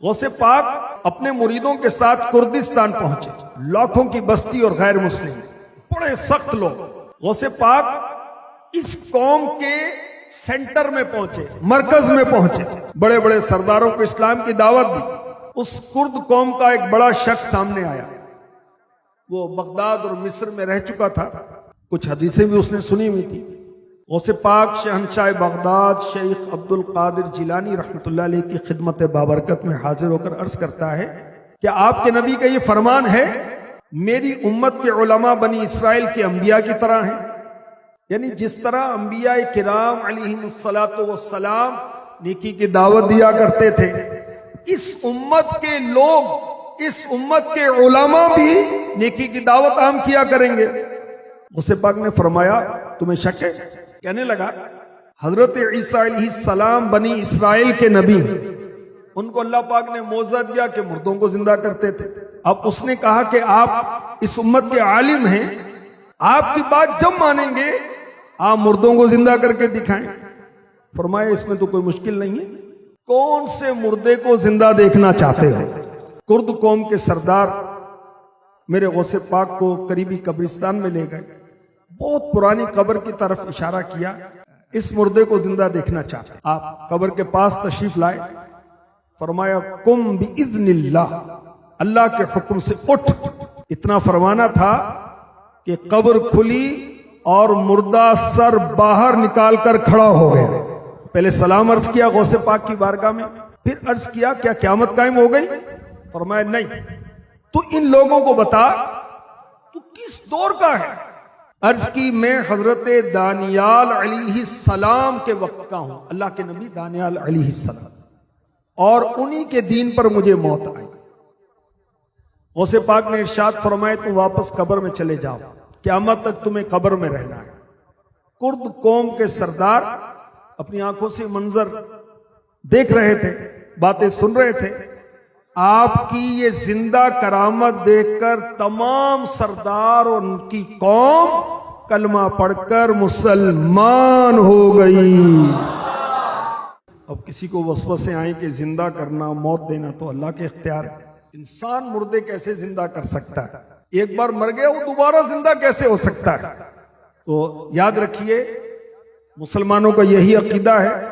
غوث پاک اپنے مریدوں کے ساتھ کردستان پہنچے، لاکھوں کی بستی اور غیر مسلم، بڑے سخت لوگ۔ غوث پاک اس قوم کے سینٹر میں پہنچے، مرکز میں پہنچے، بڑے بڑے سرداروں کو اسلام کی دعوت دی۔ اس کرد قوم کا ایک بڑا شخص سامنے آیا، وہ بغداد اور مصر میں رہ چکا تھا، کچھ حدیثیں بھی اس نے سنی ہوئی تھی۔ غوث پاک شہنشاہ بغداد شیخ عبد القادر جیلانی رحمۃ اللہ علیہ کی خدمت بابرکت میں حاضر ہو کر عرض کرتا ہے کہ آپ کے نبی کا یہ فرمان ہے، میری امت کے علماء بنی اسرائیل کے انبیاء کی طرح ہیں، یعنی جس طرح انبیاء کرام علیہم الصلاۃ والسلام نیکی کی دعوت دیا کرتے تھے، اس امت کے لوگ، اس امت کے علماء بھی نیکی کی دعوت عام کیا کریں گے۔ غوث پاک نے فرمایا تمہیں شک ہے؟ کہنے لگا حضرت عیسیٰ علیہ السلام بنی اسرائیل کے نبی ہیں، ان کو اللہ پاک نے موعظہ دیا کہ مردوں کو زندہ کرتے تھے۔ اب اس نے کہا کہ آپ اس امت کے عالم ہیں، آپ کی بات جب مانیں گے آپ مردوں کو زندہ کر کے دکھائیں۔ فرمایا اس میں تو کوئی مشکل نہیں ہے، کون سے مردے کو زندہ دیکھنا چاہتے ہو؟ کرد قوم کے سردار میرے غوث پاک کو قریبی قبرستان میں لے گئے، بہت پرانی قبر کی طرف اشارہ کیا، اس مردے کو زندہ دیکھنا چاہتے۔ آپ قبر کے پاس تشریف لائے، فرمایا قم باذن اللہ، اللہ کے حکم سے اٹھ۔ اتنا فرمانا تھا کہ قبر کھلی اور مردہ سر باہر نکال کر کھڑا ہو گیا۔ پہلے سلام عرض کیا غوث پاک کی بارگاہ میں، پھر عرض کیا کیا قیامت قائم ہو گئی؟ فرمایا نہیں، تو ان لوگوں کو بتا تو کس دور کا ہے؟ عرض کی میں حضرت دانیال علیہ السلام کے وقت کا ہوں، اللہ کے نبی دانیال علیہ السلام، اور انہی کے دین پر مجھے موت آئی۔ غوث پاک نے ارشاد فرمائے تم واپس قبر میں چلے جاؤ، قیامت تک تمہیں قبر میں رہنا ہے۔ کرد قوم کے سردار اپنی آنکھوں سے منظر دیکھ رہے تھے، باتیں سن رہے تھے۔ آپ کی یہ زندہ کرامت دیکھ کر تمام سردار اور ان کی قوم کلمہ پڑھ کر مسلمان ہو گئی۔ اب کسی کو وسوسے آئیں کہ زندہ کرنا، موت دینا تو اللہ کے اختیار ہے۔ انسان مردے کیسے زندہ کر سکتا ہے؟ ایک بار مر گیا وہ دوبارہ زندہ کیسے ہو سکتا ہے؟ تو یاد رکھیے مسلمانوں کا یہی عقیدہ ہے،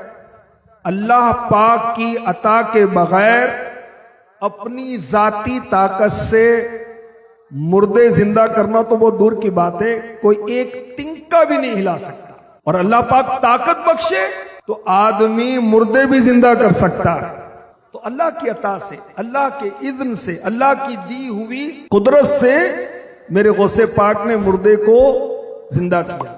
اللہ پاک کی عطا کے بغیر اپنی ذاتی طاقت سے مردے زندہ کرنا تو وہ دور کی بات ہے، کوئی ایک تنکا بھی نہیں ہلا سکتا، اور اللہ پاک طاقت بخشے تو آدمی مردے بھی زندہ کر سکتا ہے۔ تو اللہ کی عطا سے، اللہ کے اذن سے، اللہ کی دی ہوئی قدرت سے میرے غوث پاک نے مردے کو زندہ کیا۔